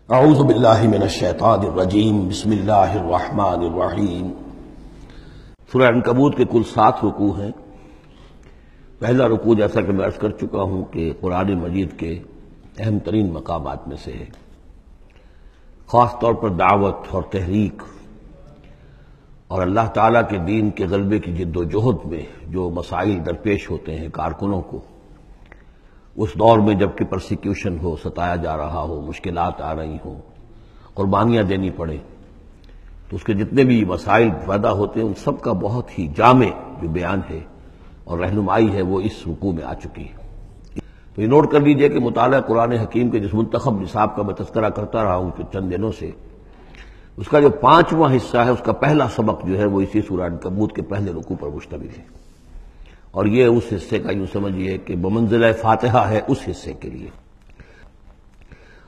اعوذ باللہ من الشیطان الرجیم بسم اللہ الرحمن الرحیم۔ سورہ عنکبوت کے کل 7 رکوع ہیں۔ پہلا رکوع جیسا کہ میں عرض کر چکا ہوں کہ قرآن مجید کے اہم ترین مقامات میں سے ہے، خاص طور پر دعوت اور تحریک اور اللہ تعالیٰ کے دین کے غلبے کی جد و جہد میں جو مسائل درپیش ہوتے ہیں کارکنوں کو، اس دور میں جب کہ پرسیکیوشن ہو، ستایا جا رہا ہو، مشکلات آ رہی ہوں، قربانیاں دینی پڑیں، تو اس کے جتنے بھی مسائل پیدا ہوتے ہیں ان سب کا بہت ہی جامع جو بیان ہے اور رہنمائی ہے وہ اس رکوع میں آ چکی ہے۔ تو یہ نوٹ کر لیجئے کہ مطالعہ قرآن حکیم کے جس منتخب نصاب کا میں تذکرہ کرتا رہا ہوں چند دنوں سے، اس کا جو 5واں حصہ ہے، اس کا پہلا سبق جو ہے وہ اسی سورہ عنکبوت کے پہلے رکوع پر مشتمل ہے، اور یہ اس حصے کا یوں سمجھیے کہ بمنزلہ فاتحہ ہے اس حصے کے لیے۔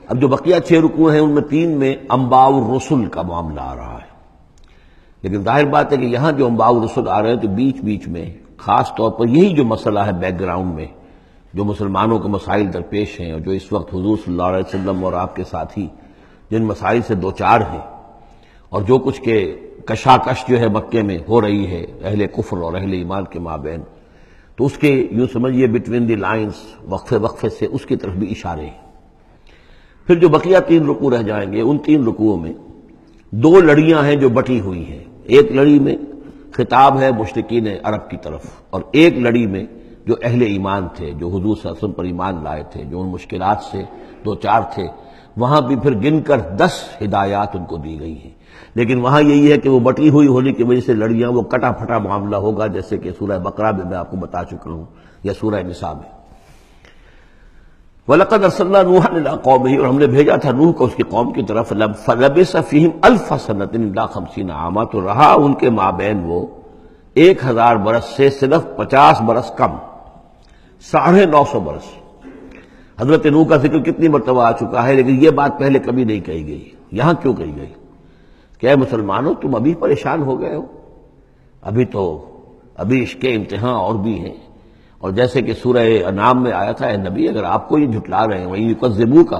اب جو بقیہ 6 رکوع ہیں ان میں 3 میں انباء الرسل کا معاملہ آ رہا ہے، لیکن ظاہر بات ہے کہ یہاں جو انباء الرسل آ رہے ہیں تو بیچ بیچ میں خاص طور پر یہی جو مسئلہ ہے بیک گراؤنڈ میں جو مسلمانوں کے مسائل درپیش ہیں اور جو اس وقت حضور صلی اللہ علیہ وسلم اور آپ کے ساتھی جن مسائل سے دوچار ہیں، اور جو کچھ کے کشاکش جو ہے مکے میں ہو رہی ہے اہل کفر اور اہل ایمان کے مابین، تو اس کے یوں سمجھیے بٹوین دی لائنز وقفے وقفے سے اس کی طرف بھی اشارے ہیں۔ پھر جو بقیہ 3 رکوع رہ جائیں گے ان 3 رکوعوں میں 2 لڑیاں ہیں جو بٹی ہوئی ہیں۔ ایک لڑی میں خطاب ہے مشرکین عرب کی طرف، اور ایک لڑی میں جو اہل ایمان تھے، جو حضور صلی اللہ علیہ وسلم پر ایمان لائے تھے، جو ان مشکلات سے دوچار تھے، وہاں بھی پھر گن کر 10 ہدایات ان کو دی گئی ہیں۔ لیکن وہاں یہی ہے کہ وہ بٹی ہوئی ہونے کی وجہ سے لڑیاں وہ کٹا پھٹا معاملہ ہوگا، جیسے کہ سورہ بقرہ میں آپ کو بتا چکا ہوں یا سورہ نساء میں۔ وَلَقَدْ أَرْسَلْنَا نُوحًا إِلَىٰ قَوْمِهِ، اور ہم نے بھیجا تھا نوح کو اس کی قوم کی طرف، فَلَبِثَ فِيهِمْ أَلْفَ سَنَةٍ إِلَّا 50 عاما، تو رہا ان کے مابین وہ 1000 برس سے صرف 50 برس کم، 950 برس۔ حضرت نوح کا ذکر کتنی مرتبہ آ چکا ہے، لیکن یہ بات پہلے کبھی نہیں کہی گئی، یہاں کیوں کہی گئی کہ اے مسلمانوں تم ابھی پریشان ہو گئے ہو، ابھی اس کے امتحان اور بھی ہیں۔ اور جیسے کہ سورہ انعام میں آیا تھا، اے نبی اگر آپ کو یہ جھٹلا رہے ہیں وَإِن يُكَذِّبُوكَ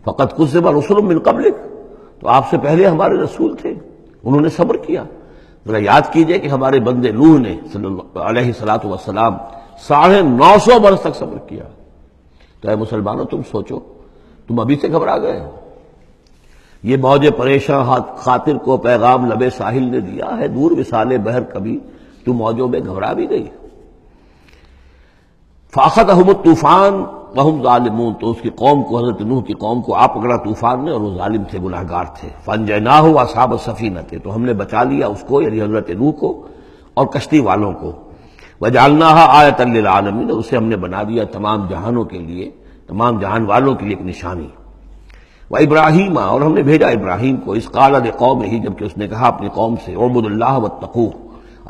فَقَدْ كُذِّبَ رُسُلٌ مِّن قَبْلِكَ، تو آپ سے پہلے ہمارے رسول تھے، انہوں نے صبر کیا۔ ذرا یاد کیجئے کہ ہمارے بندے نوح نے صلی اللہ علیہ السلام 950 برس تک صبر کیا۔ تو اے مسلمانوں تم سوچو، تم ابھی سے گھبرا گئے ہو۔ یہ موج پریشاں خاطر کو پیغام لبے ساحل نے دیا ہے، دور وصال بحر کبھی تو موجوں میں گھبرا بھی گئی۔ فَأَخَذَهُمُ الطُّوفَانُ وَهُمْ ظَالِمُونَ، تو اس کی قوم کو، حضرت نوح کی قوم کو آ پکڑا طوفان نے، اور وہ ظالم تھے، گناہگار تھے۔ فَأَنجَيْنَاهُ وَأَصْحَابَ السَّفِينَةِ، تو ہم نے بچا لیا اس کو یعنی حضرت نوح کو اور کشتی والوں کو۔ وَجَعَلْنَاهَا آیَةً لِّلْعَالَمِينَ، اسے ہم نے بنا دیا تمام جہانوں کے لیے، تمام جہان والوں کے لیے ایک نشانی۔ وَإِبْرَاهِيمَ، اور ہم نے بھیجا ابراہیم کو، اذ قال لقومہ، جبکہ اس نے کہا اپنی قوم سے، اعبدوا اللہ واتقوہ،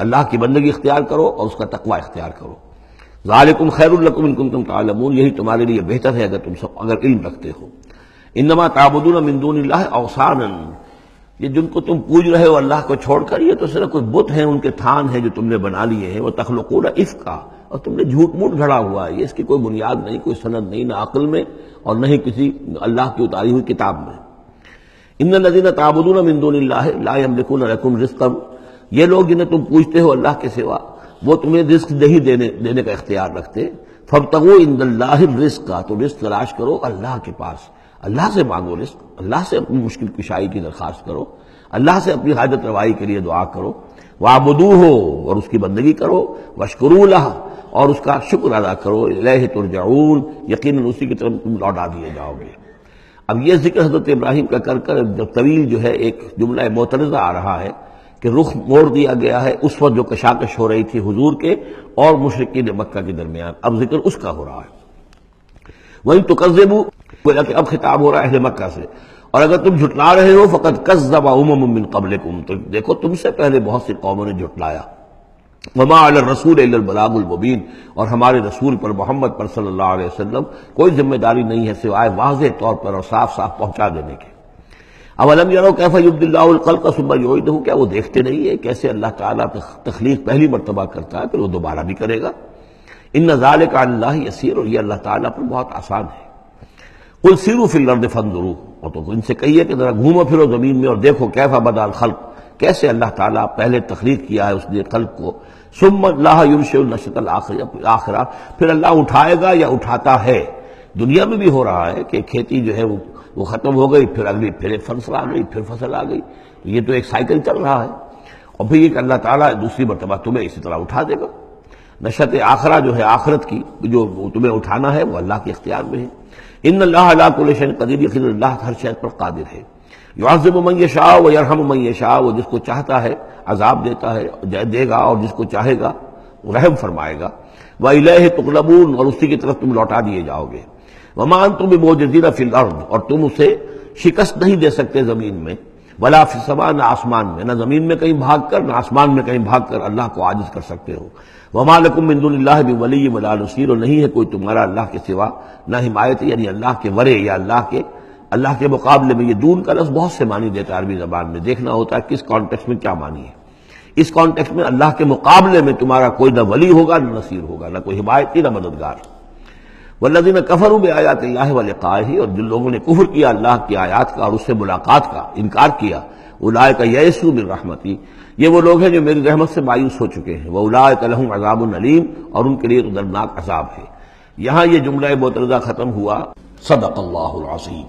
اللہ کی بندگی اختیار کرو اور اس کا تقوی اختیار کرو۔ ذالکم خیر لکم ان کنتم تعلمون، یہی تمہارے لیے بہتر ہے اگر علم رکھتے ہو۔ انما تعبدون من دون اللہ اوثانا، یہ جن کو تم پوج رہے ہو اللہ کو چھوڑ کر، یہ تو صرف کوئی بت ہیں، ان کے تھان ہیں جو تم نے بنا لیے ہیں۔ وتخلقون افکا، اور تم نے جھوٹ موٹ گھڑا ہوا ہے، یہ اس کی کوئی بنیاد نہیں، کوئی سند نہیں، نہ عقل میں اور نہ ہی کسی اللہ کی اتاری ہوئی کتاب میں۔ ان الذین تعبدون من دون اللہ لا یملکون لکم رزقا، یہ لوگ جنہیں تم پوجتے ہو اللہ کے سوا، وہ تمہیں رزق نہیں دینے کا اختیار رکھتے۔ فابتغوا عند اللہ الرزق، تو رزق تلاش کرو اللہ کے پاس، اللہ سے مانگو رزق، اللہ سے اپنی مشکل کشائی کی درخواست کرو، اللہ سے اپنی حاجت روائی کے لیے دعا کرو۔ وَاعْبُدُوهُ، اور اس کی بندگی کرو۔ وَاشْكُرُوا لَهُ، اور اس کا شکر ادا کرو۔ الیہ ترجعون، یقیناً اسی کی طرف تم لوٹا دیے جاؤ گے۔ اب یہ ذکر حضرت ابراہیم کا کر طویل جو ہے ایک جملہ معترضہ آ رہا ہے کہ رخ موڑ دیا گیا ہے اس وقت جو کشاکش ہو رہی تھی حضور کے اور مشرکین مکہ کے درمیان، اب ذکر اس کا ہو رہا ہے۔ وَإِن تُكَذِّبُوا، گویا کہ اب خطاب ہو رہا ہے اہل مکہ سے، اور اگر تم جھٹلا رہے ہو فقد کذب امم من قبلکم، تو دیکھو تم سے پہلے بہت سی قوموں نے جھٹلایا۔ وما علی الرسول الا البلاغ المبین، اور ہمارے رسول پر محمد پر صلی اللہ علیہ وسلم کوئی ذمہ داری نہیں ہے سوائے واضح طور پر اور صاف صاف پہنچا دینے کے۔ اولم یروا کیف یبدی اللہ الخلق ثم یعیدہ، کیا وہ دیکھتے نہیں ہے کیسے اللہ تعالیٰ تخلیق پہلی مرتبہ کرتا ہے پھر وہ دوبارہ بھی کرے گا۔ ان ذلک علی اللہ یسیر، اور یہ اللہ تعالیٰ پر بہت آسان ہے۔ قل سیروا فی الارض فانظروا، اور تو ان سے کہیے کہ ذرا گھومو پھرو زمین میں اور دیکھو کیف بدا الخلق، کیسے اللہ تعالیٰ پہلے تخلیق کیا ہے اس نے خلق کو، ثم اللہ ينشئ النشأة الآخرہ، پھر اللہ اٹھائے گا یا اٹھاتا ہے۔ دنیا میں بھی ہو رہا ہے کہ کھیتی جو ہے وہ ختم ہو گئی، پھر اگلی پھر فصل آ گئی، پھر فصل آ گئی، یہ تو ایک سائیکل چل رہا ہے، اور پھر یہ کہ اللہ تعالیٰ دوسری مرتبہ تمہیں اسی طرح اٹھا دے گا۔ نشأت آخرہ جو ہے آخرت کی جو تمہیں اٹھانا ہے وہ اللہ کے اختیار میں ہے۔ ان اللہ علی کل شیء قدیر، یقین اللہ ہر شے پر قادر ہے۔ یعذب من یشاء ویرحم من یشاء، وہ جس کو چاہتا ہے عذاب دیتا ہے دے گا، اور جس کو چاہے گا رحم فرمائے گا۔ وإلیہ تقلبون، اور اسی کی طرف تم لوٹا دیے جاؤ گے۔ وما انتم بمعجزین فی الارض، اور تم اسے شکست نہیں دے سکتے زمین میں، ولا فی السماء، نہ آسمان میں، نہ زمین میں کہیں بھاگ کر نہ آسمان میں کہیں بھاگ کر اللہ کو عاجز کر سکتے ہو۔ وما لکم من دون اللہ بولی ولا نصیر، اور نہیں ہے کوئی تمہارا اللہ کے سوا نہ حمایت، یعنی اللہ کے ورے یا اللہ کے مقابلے میں۔ یہ دون کا لفظ بہت سے معنی دیتا ہے عربی زبان میں، دیکھنا ہوتا ہے کس کانٹیکسٹ میں کیا معنی ہے۔ اس کانٹیکسٹ میں اللہ کے مقابلے میں تمہارا کوئی نہ ولی ہوگا نہ نصیر ہوگا، نہ کوئی حمایتی نہ مددگار۔ والذین کفروا بآیات اللہ ولقائہ، اور جن لوگوں نے کفر کیا اللہ کی آیات کا اور اس سے ملاقات کا انکار کیا، اولئک یئسوا من رحمتی، یہ وہ لوگ ہیں جو میری رحمت سے مایوس ہو چکے ہیں۔ واولئک لہم عذاب علیم، اور ان کے لیے تو دردناک عذاب ہے۔ یہاں یہ جملہ معترضہ ختم ہوا۔ صدق اللہ العظیم۔